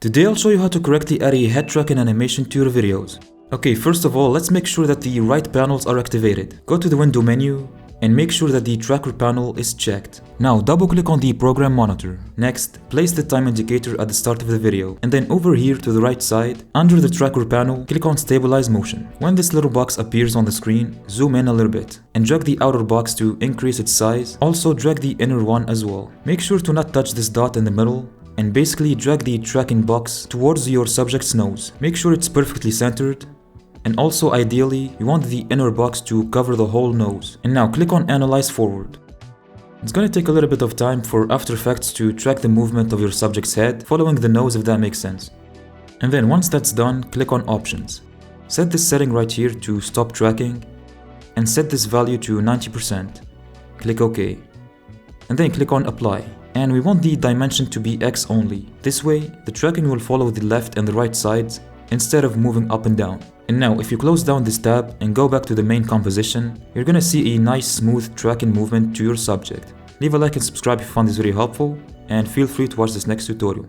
Today I'll show you how to correctly add a head tracking animation to your videos. Okay, first of all, let's make sure that the right panels are activated. Go to the window menu and make sure that the tracker panel is checked. Now double click on the program monitor. Next, place the time indicator at the start of the video. And then over here to the right side, under the tracker panel, click on stabilize motion. When this little box appears on the screen, zoom in a little bit and drag the outer box to increase its size. Also drag the inner one as well. Make sure to not touch this dot in the middle and basically drag the tracking box towards your subject's nose. Make sure it's perfectly centered. And also ideally, you want the inner box to cover the whole nose. And now click on Analyze Forward. It's gonna take a little bit of time for After Effects to track the movement of your subject's head, following the nose if that makes sense. And then once that's done, click on Options. Set this setting right here to stop tracking, and set this value to 90%. Click OK. And then click on Apply. And we want the dimension to be X only. This way, the tracking will follow the left and the right sides instead of moving up and down. And now, if you close down this tab and go back to the main composition, you're gonna see a nice smooth tracking movement to your subject. Leave a like and subscribe if you found this video helpful, and feel free to watch this next tutorial.